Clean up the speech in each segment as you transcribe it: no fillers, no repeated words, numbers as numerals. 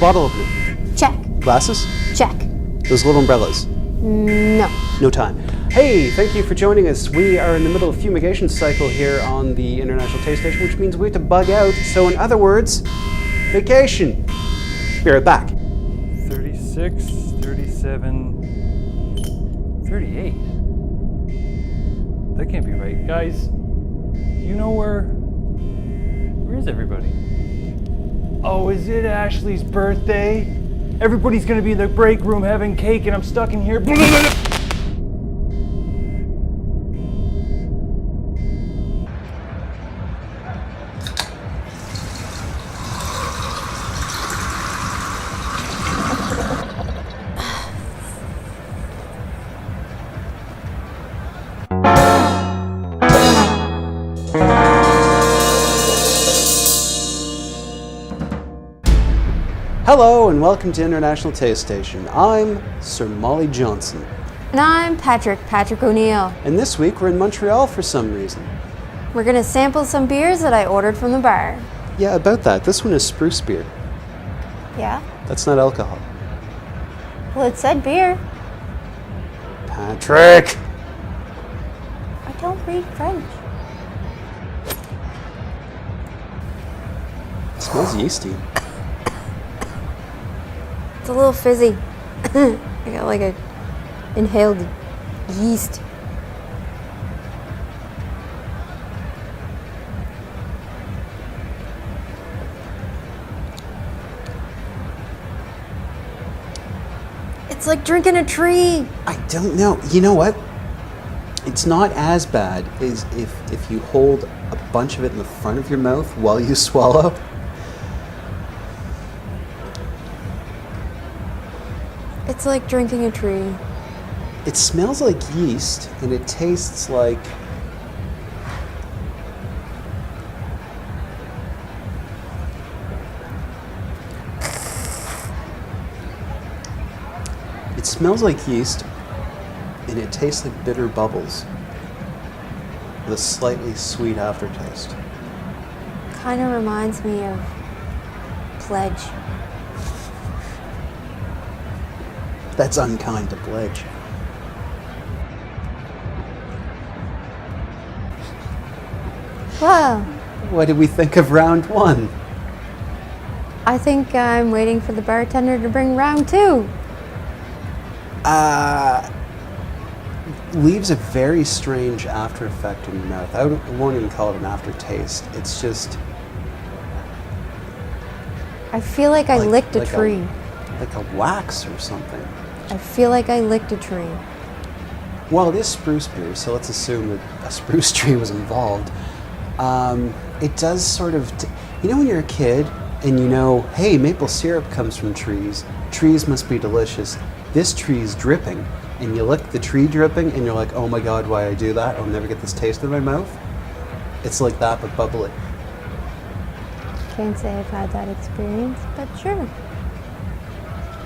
bottle opener? Check. Glasses? Check. Those little umbrellas? No. No time. Hey, thank you for joining us. We are in the middle of fumigation cycle here on the International Taste Station, which means we have to bug out. So in other words, vacation. Be right back. 36, 37, 38. That can't be right. Guys, you know where is everybody? Oh, is it Ashley's birthday? Everybody's gonna be in the break room having cake and I'm stuck in here. Hello and welcome to International Taste Station. I'm Sir Molly Johnson. And I'm Patrick O'Neill. And this week we're in Montreal for some reason. We're gonna sample some beers that I ordered from the bar. Yeah, about that. This one is Spruce beer. Yeah? That's not alcohol. Well, it said beer. Patrick! I don't read French. It smells yeasty. It's a little fizzy. I got like a inhaled yeast. It's like drinking a tree. I don't know. You know what? It's not as bad as if you hold a bunch of it in the front of your mouth while you swallow. It's like drinking a tree. It smells like yeast and it tastes like it smells like yeast and it tastes like bitter bubbles with a slightly sweet aftertaste. Kind of reminds me of Pledge. That's unkind to Pledge. Well, What did we think of round one? I think I'm waiting for the bartender to bring round two. Leaves a very strange after effect in your mouth. I won't even call it an aftertaste. It's just I feel like I licked a tree. like a wax or something. I feel like I licked a tree. Well, it is spruce beer, so let's assume that a spruce tree was involved. It does sort of, you know when you're a kid and you know, hey, maple syrup comes from trees. Trees must be delicious. This tree is dripping. And you lick the tree dripping and you're like, oh my God, why I do that? I'll never get this taste in my mouth. It's like that, but bubbly. Can't say I've had that experience, but sure.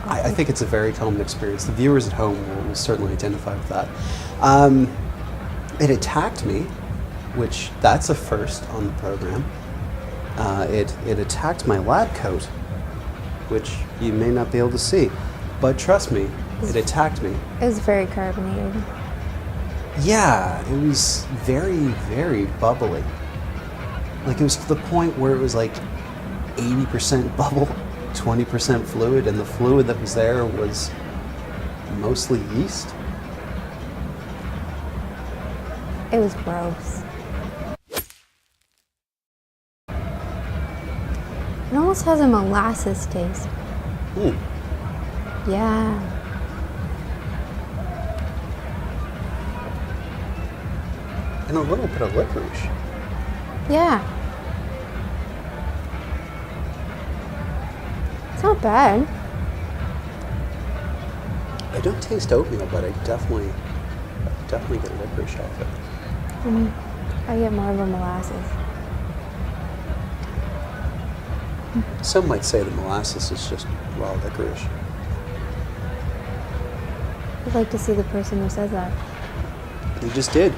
I think it's a very common experience. The viewers at home will certainly identify with that. It attacked me, which that's a first on the program. It attacked my lab coat, which you may not be able to see. But trust me, it attacked me. It was very carbonated. Yeah, it was very, very bubbly. Like it was to the point where it was like 80% bubble, 20% fluid, and the fluid that was there was mostly yeast. It was gross. It almost has a molasses taste. Yeah. And a little bit of licorice. Yeah. It's not bad. I don't taste oatmeal, but I definitely get licorice off it. I get more of a molasses. Some might say that molasses is just raw licorice. I'd like to see the person who says that. You just did.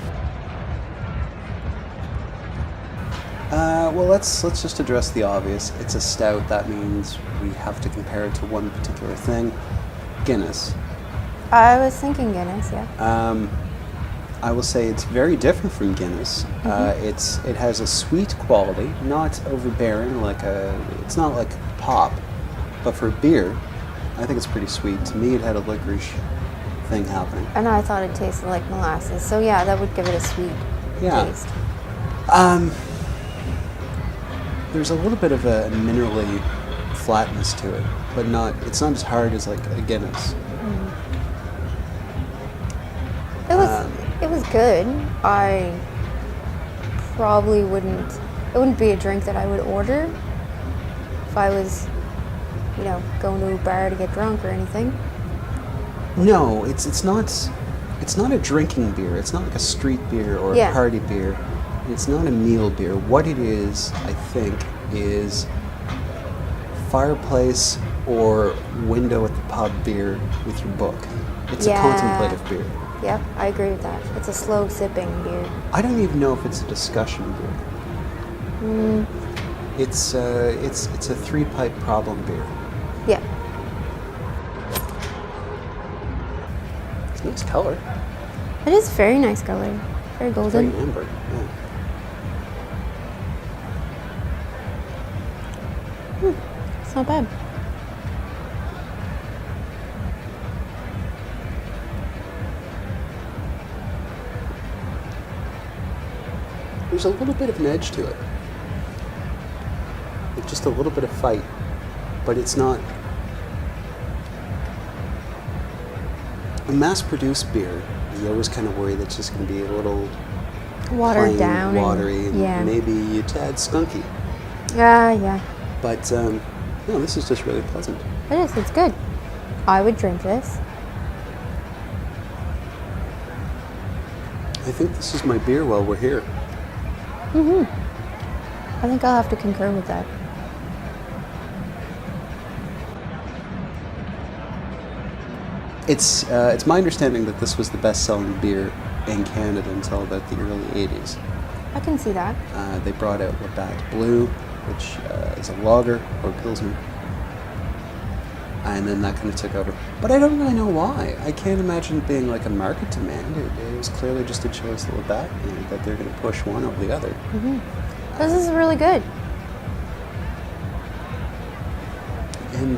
Well, let's just address the obvious. It's a stout. That means we have to compare it to one particular thing. Guinness. I was thinking Guinness, yeah. I will say it's very different from Guinness. It has a sweet quality, not overbearing. It's not like pop, but for beer, I think it's pretty sweet. To me, it had a licorice thing happening. And I thought it tasted like molasses. So yeah, that would give it a sweet taste. There's a little bit of a minerally flatness to it, but it's not as hard as like a Guinness. It was good. I probably wouldn't. It wouldn't be a drink that I would order if I was, going to a bar to get drunk or anything. No, it's not a drinking beer. It's not like a street beer or a party beer. It's not a meal beer. What it is, I think, is fireplace or window at the pub beer with your book. It's a contemplative beer. Yep, I agree with that. It's a slow sipping beer. I don't even know if it's a discussion beer. It's a 3-pipe problem beer. Yeah. It's a nice color. It is very nice color. Very golden. Very amber. Yeah. It's not bad. There's a little bit of an edge to it. It's just a little bit of fight, but it's not a mass-produced beer. You always kind of worry that it's just going to be a little Watered plain, down. watery, and yeah. maybe a tad skunky. Yeah. But no, this is just really pleasant. It is. It's good. I would drink this. I think this is my beer while we're here. I think I'll have to concur with that. It's my understanding that this was the best-selling beer in Canada until about the early 80s. I can see that. They brought out Labatt Blue, which is a lager or pilsner, and then that kind of took over. But I don't really know why. I can't imagine it being like a market demand. It was clearly just a choice of Labatt, that they're going to push one over the other. This is really good. And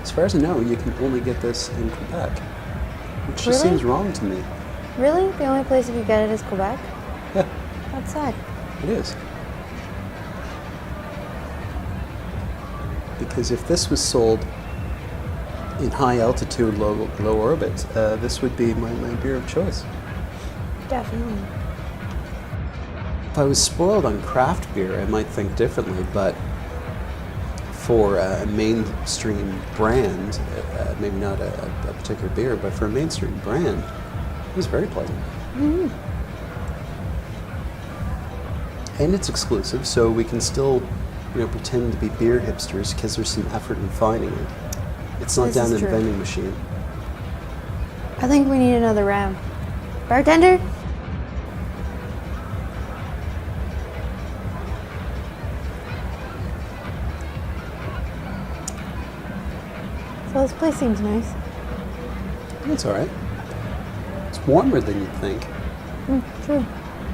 as far as I know, you can only get this in Quebec, which just Really? seems wrong to me. Really? The only place you can get it is Quebec? Yeah, That's sad. it is. Because if this was sold in high altitude, low orbit, this would be my beer of choice. Definitely. If I was spoiled on craft beer, I might think differently, but for a mainstream brand, maybe not a particular beer, but for a mainstream brand, it was very pleasant. And it's exclusive, so we can still, pretend to be beer hipsters because there's some effort in finding it. It's not This down is in the true. vending machine. I think we need another round. Bartender? So this place seems nice. It's all right. It's warmer than you'd think. True.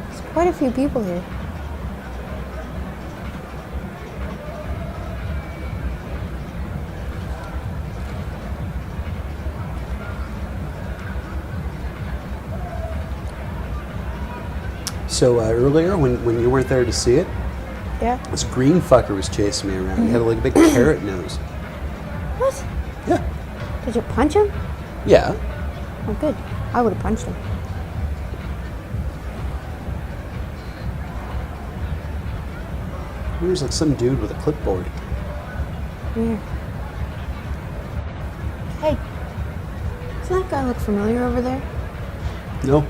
There's quite a few people here. So earlier, when you weren't there to see it, Yeah? this green fucker was chasing me around. He had like a big carrot nose. What? Yeah. Did you punch him? Yeah. Oh, good. I would have punched him. There was like some dude with a clipboard. Here. Hey. Doesn't that guy look familiar over there? No.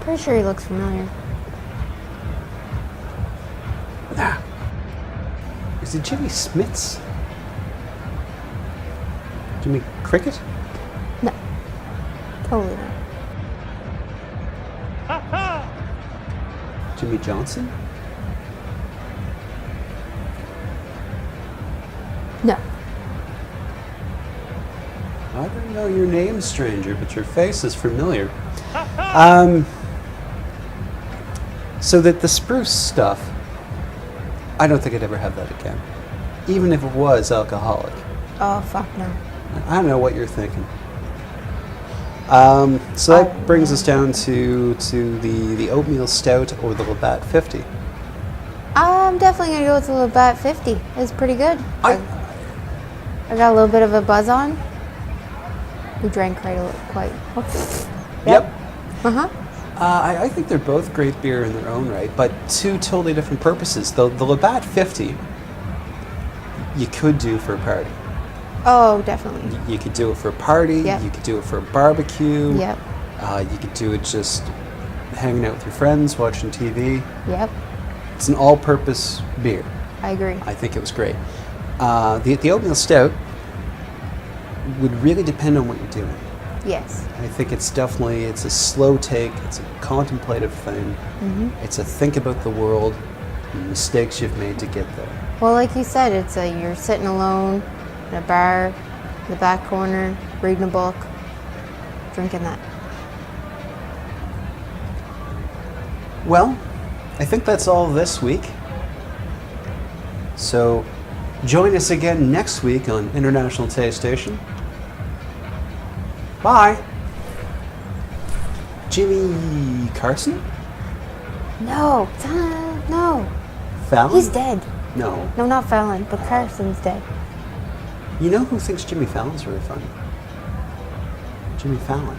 Pretty sure he looks familiar. Is it Jimmy Smits? Jimmy Cricket? No. Totally not. Jimmy Johnson? No. I don't know your name, stranger, but your face is familiar. So that the spruce stuff, I don't think I'd ever have that again. Even if it was alcoholic. Oh, fuck no. I don't know what you're thinking. So that brings us down to the Oatmeal Stout or the Labatt 50. I'm definitely going to go with the Labatt 50. It's pretty good. I got a little bit of a buzz on. We drank quite. Yep. Uh-huh. I think they're both great beer in their own right, but two totally different purposes. The Labatt 50, you could do for a party. Oh, definitely. You could do it for a party. Yep. You could do it for a barbecue. Yep. You could do it just hanging out with your friends, watching TV. Yep. It's an all-purpose beer. I agree. I think it was great. The Oatmeal Stout would really depend on what you're doing. Yes. I think it's a slow take, it's a contemplative thing, it's a think about the world, and the mistakes you've made to get there. Well, like you said, you're sitting alone in a bar, in the back corner, reading a book, drinking that. Well, I think that's all this week. So join us again next week on International Taste Station. Bye. Jimmy Carson? No, no. Fallon? He's dead. No. No, not Fallon, but Carson's dead. You know who thinks Jimmy Fallon's really funny? Jimmy Fallon.